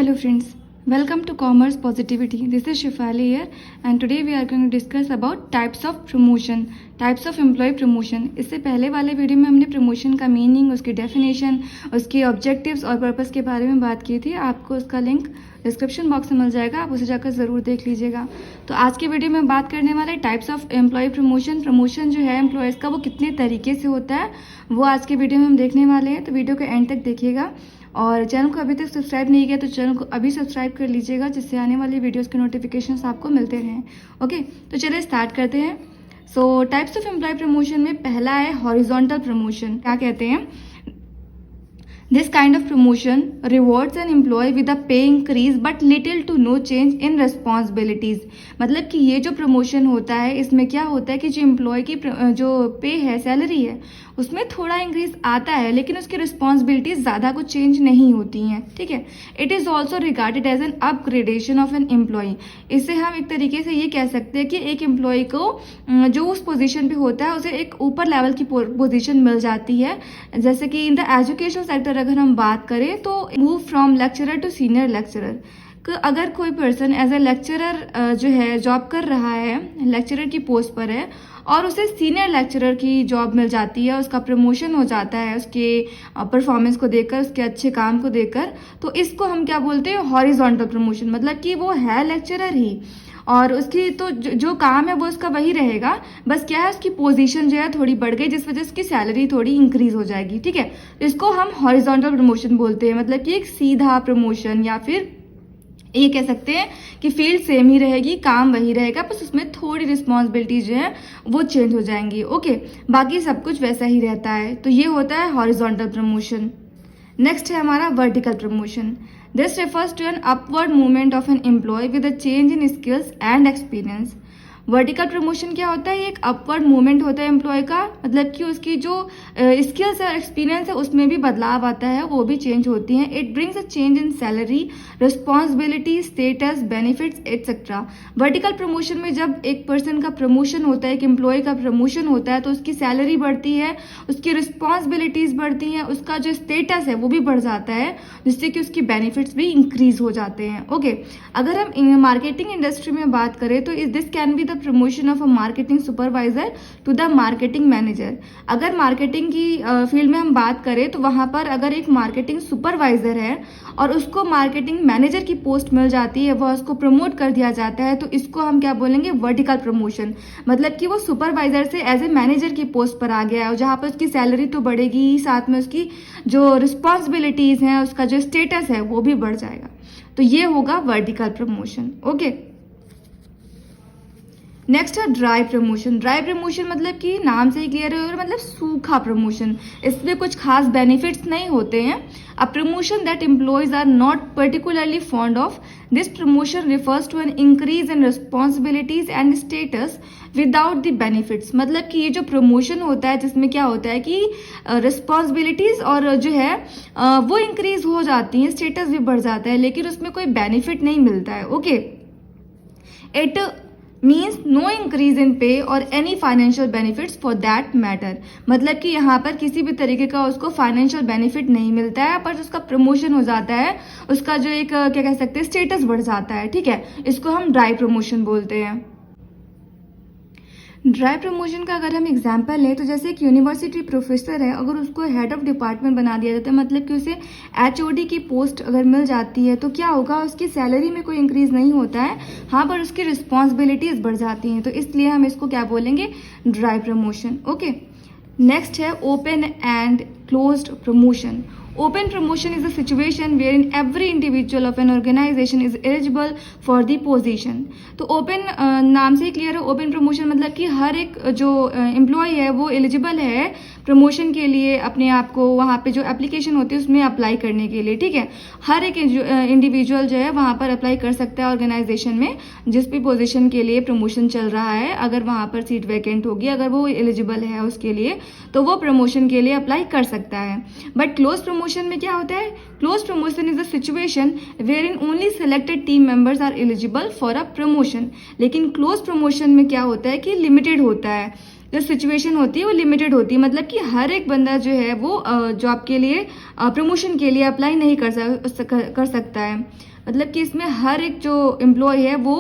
Hello friends, welcome to Commerce Positivity. This is Shifali here and today we are going to discuss about types of promotion, types of employee promotion. इससे पहले वाले video में हमने promotion का meaning, उसकी definition, उसके objectives और purpose के बारे में बात की थी. आपको उसका लिंक डिस्क्रिप्शन बॉक्स में मिल जाएगा, आप उसे जाकर ज़रूर देख लीजिएगा. तो आज के वीडियो में बात करने वाले types of employ promotion. Promotion जो है एम्प्लॉयज़ का वो कितने तरीके से होता है वो आज के वीडियो में हम देखने वाले हैं. तो वीडियो को एंड तक देखिएगा और चैनल को अभी तक सब्सक्राइब नहीं किया तो चैनल को अभी सब्सक्राइब कर लीजिएगा, जिससे आने वाली वीडियोस के नोटिफिकेशंस आपको मिलते रहें. ओके, तो चलिए स्टार्ट करते हैं. So types of employ promotion में पहला है हॉरिजॉन्टल प्रमोशन. क्या कहते हैं? This kind of promotion rewards an employee with a pay increase but little to no change in responsibilities. मतलब कि ये जो प्रमोशन होता है इसमें क्या होता है कि जो एम्प्लॉय की जो पे है, सैलरी है, उसमें थोड़ा इंक्रीज आता है लेकिन उसकी रिस्पॉन्सिबिलिटीज ज़्यादा कुछ चेंज नहीं होती हैं. ठीक है. It is also regarded as an upgradation of an employee. इससे हम एक तरीके से ये कह सकते हैं कि एक एम्प्लॉय को जो उस पोजीशन पे होता है उसे एक ऊपर लेवल की पोजीशन मिल जाती है. जैसे कि इन द एजुकेशन सेक्टर अगर हम बात करें तो move from lecturer to senior lecturer. अगर कोई पर्सन एज ए लेक्चरर जो है जॉब कर रहा है, लेक्चरर की पोस्ट पर है और उसे सीनियर लेक्चरर की जॉब मिल जाती है, उसका प्रमोशन हो जाता है उसके परफॉर्मेंस को देखकर, उसके अच्छे काम को देखकर, तो इसको हम क्या बोलते हैं? Horizontal promotion. मतलब कि वो है लेक्चरर ही और उसकी तो जो काम है वो उसका वही रहेगा, बस क्या है उसकी पोजीशन जो है थोड़ी बढ़ गई जिस वजह से उसकी सैलरी थोड़ी इंक्रीज हो जाएगी. ठीक है. तो इसको हम हॉरिजॉन्टल प्रमोशन बोलते हैं. मतलब कि एक सीधा प्रमोशन, या फिर ये कह सकते हैं कि फील्ड सेम ही रहेगी, काम वही रहेगा, बस उसमें थोड़ी रिस्पॉन्सिबिलिटी जो है वो चेंज हो जाएंगी. ओके, बाकी सब कुछ वैसा ही रहता है. तो ये होता है हॉरिजॉन्टल प्रमोशन. नेक्स्ट है हमारा vertical promotion. This refers to an upward movement of an employee with a change in skills and experience. Vertical promotion क्या होता है? एक अपवर्ड मूवमेंट होता है एम्प्लॉय का, मतलब कि उसकी जो स्किल्स और एक्सपीरियंस है उसमें भी बदलाव आता है, वो भी चेंज होती हैं. It brings a change in salary, responsibility, status, benefits etcetera. Vertical promotion में जब एक पर्सन का प्रमोशन होता है, एक एम्प्लॉय का प्रमोशन होता है, तो उसकी सैलरी बढ़ती है, उसकी रिस्पॉन्सिबिलिटीज बढ़ती हैं, उसका जो स्टेटस है वो भी बढ़ जाता है, जिससे कि उसकी बेनिफिट्स भी इंक्रीज हो जाते हैं. ओके, अगर हम मार्केटिंग इंडस्ट्री में बात करें तो this can be promotion of a marketing supervisor to the marketing manager. अगर मार्केटिंग की फील्ड में हम बात करें तो वहां पर अगर एक मार्केटिंग सुपरवाइजर है और उसको मार्केटिंग मैनेजर की पोस्ट मिल जाती है, वह उसको प्रमोट कर दिया जाता है, तो इसको हम क्या बोलेंगे? Vertical promotion. मतलब कि वो सुपरवाइजर से एज ए मैनेजर की पोस्ट पर आ गया है, जहां पर उसकी सैलरी तो बढ़ेगी ही, साथ में उसकी जो रिस्पॉन्सिबिलिटीज हैं, उसका जो स्टेटस है वो भी बढ़ जाएगा. तो ये होगा वर्टिकल प्रमोशन. ओके. नेक्स्ट है ड्राई प्रमोशन. ड्राई प्रमोशन मतलब कि नाम से ही क्लियर है, मतलब सूखा प्रमोशन. इसमें कुछ खास बेनिफिट्स नहीं होते हैं. A promotion that employees are not particularly fond of. This promotion refers to an increase in responsibilities and status without the benefits. मतलब कि ये जो प्रमोशन होता है जिसमें क्या होता है कि रिस्पॉन्सिबिलिटीज और जो है वो इंक्रीज हो जाती हैं, स्टेटस भी बढ़ जाता है, लेकिन उसमें कोई बेनिफिट नहीं मिलता है. Okay. It means no increase in pay or any financial benefits for that matter. मतलब कि यहाँ पर किसी भी तरीके का उसको फाइनेंशियल बेनिफिट नहीं मिलता है, पर उसका प्रमोशन हो जाता है, उसका जो एक क्या कह सकते हैं स्टेटस बढ़ जाता है. ठीक है. इसको हम ड्राई प्रमोशन बोलते हैं. ड्राई प्रमोशन का अगर हम एग्जांपल लें तो जैसे एक यूनिवर्सिटी प्रोफेसर है, अगर उसको हेड ऑफ डिपार्टमेंट बना दिया जाता है, मतलब कि उसे एचओडी की पोस्ट अगर मिल जाती है, तो क्या होगा? उसकी सैलरी में कोई इंक्रीज नहीं होता है, हाँ, पर उसकी रिस्पॉन्सिबिलिटीज बढ़ जाती हैं. तो इसलिए हम इसको क्या बोलेंगे? Dry promotion. ओके. नेक्स्ट है open and closed promotion. Open promotion is a situation wherein every individual of an organization is eligible for the position. तो open नाम से ही क्लियर है. ओपन प्रमोशन मतलब कि हर एक जो एम्प्लॉय है वो एलिजिबल है प्रमोशन के लिए, अपने आप को वहाँ पे जो एप्लीकेशन होती है उसमें अप्लाई करने के लिए. ठीक है. हर एक इंडिविजुअल जो है वहाँ पर अप्लाई कर सकता है ऑर्गेनाइजेशन में, जिस भी पोजीशन के लिए प्रमोशन चल रहा है. अगर वहाँ पर सीट वैकेंट होगी, अगर वो एलिजिबल है उसके लिए, तो वो प्रमोशन के लिए अप्लाई कर सकता है. बट क्लोज प्रमोशन में क्या होता है? Close promotion is a situation where in only selected team members are eligible for a promotion. लेकिन क्लोज प्रमोशन में क्या होता है कि लिमिटेड होता है. जो सिचुएशन होती है वो लिमिटेड होती है, मतलब कि हर एक बंदा जो है वो जॉब के लिए प्रमोशन के लिए अप्लाई नहीं कर सकता है. मतलब कि इसमें हर एक जो एम्प्लॉय है वो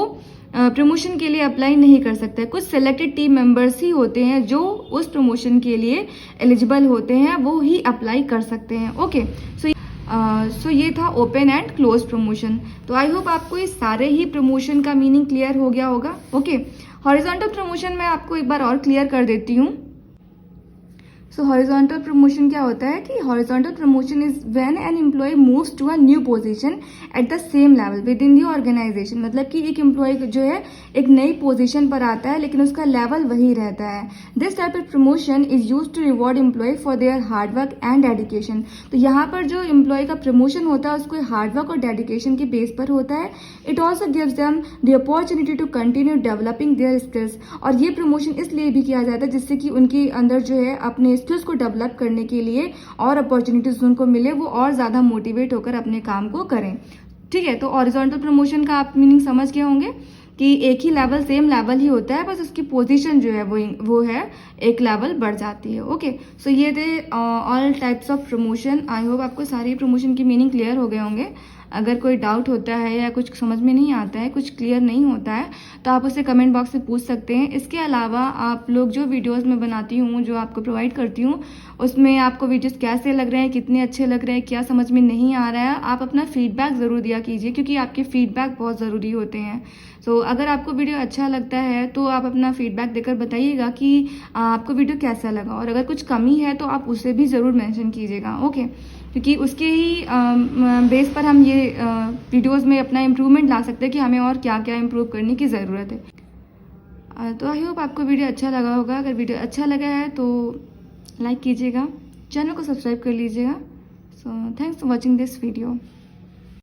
प्रमोशन के लिए अप्लाई नहीं कर सकता है। कुछ सिलेक्टेड टीम मेंबर्स ही होते हैं जो उस प्रमोशन के लिए एलिजिबल होते हैं, वो ही अप्लाई कर सकते हैं। ओके, सो ये था ओपन एंड क्लोज प्रमोशन। तो आई होप आपको ये सारे ही प्रमोशन का मीनिंग क्लियर हो गया होगा। ओके, हॉरिजॉन्टल प्रमोशन मैं आपको एक बार और क्लियर कर देती हूँ। सो हॉरिजॉन्टल प्रमोशन क्या होता है कि horizontal promotion is when an employee moves to a new position at the same level within the organisation. मतलब कि एक एम्प्लॉय जो है एक नई पोजीशन पर आता है लेकिन उसका लेवल वही रहता है। This type of promotion is use to reward employee for their hard work and dedication. तो यहाँ पर जो एम्प्लॉय का प्रमोशन होता है उसको हार्डवर्क और डेडिकेशन के बेस पर होता है। It also gives them the opportunity to continue developing their skills. और ये प्रमोशन इसलिए भी किया जाता है जिससे कि उनके अंदर जो है अपने स्किल्स को डेवलप करने के लिए और अपॉर्चुनिटीज उनको मिले, वो और ज़्यादा मोटिवेट होकर अपने काम को करें। ठीक है, तो हॉरिजॉन्टल प्रमोशन का आप मीनिंग समझ गए होंगे कि एक ही लेवल, सेम लेवल ही होता है, बस उसकी पोजीशन जो है वो है एक लेवल बढ़ जाती है। ओके, सो ये थे all types of promotion. I hope आपको सारी प्रमोशन की मीनिंग क्लियर हो गए होंगे। अगर कोई डाउट होता है या कुछ समझ में नहीं आता है, कुछ क्लियर नहीं होता है, तो आप उसे कमेंट बॉक्स में पूछ सकते हैं। इसके अलावा आप लोग जो वीडियोस मैं बनाती हूँ, जो आपको प्रोवाइड करती हूँ, उसमें आपको वीडियोस कैसे लग रहे हैं, कितने अच्छे लग रहे हैं, क्या समझ में नहीं आ रहा है, आप अपना फीडबैक ज़रूर दिया कीजिए क्योंकि आपके फीडबैक बहुत ज़रूरी होते हैं। सो अगर आपको वीडियो अच्छा लगता है तो आप अपना फीडबैक देकर बताइएगा कि आपको वीडियो कैसा लगा, और अगर कुछ कमी है तो आप उसे भी ज़रूर मेंशन कीजिएगा। ओके, क्योंकि उसके ही बेस पर हम ये वीडियोस में अपना इम्प्रूवमेंट ला सकते हैं कि हमें और क्या क्या इम्प्रूव करने की ज़रूरत है। तो आई होप आपको वीडियो अच्छा लगा होगा। अगर वीडियो अच्छा लगा है तो लाइक कीजिएगा, चैनल को सब्सक्राइब कर लीजिएगा। So thanks for watching this video.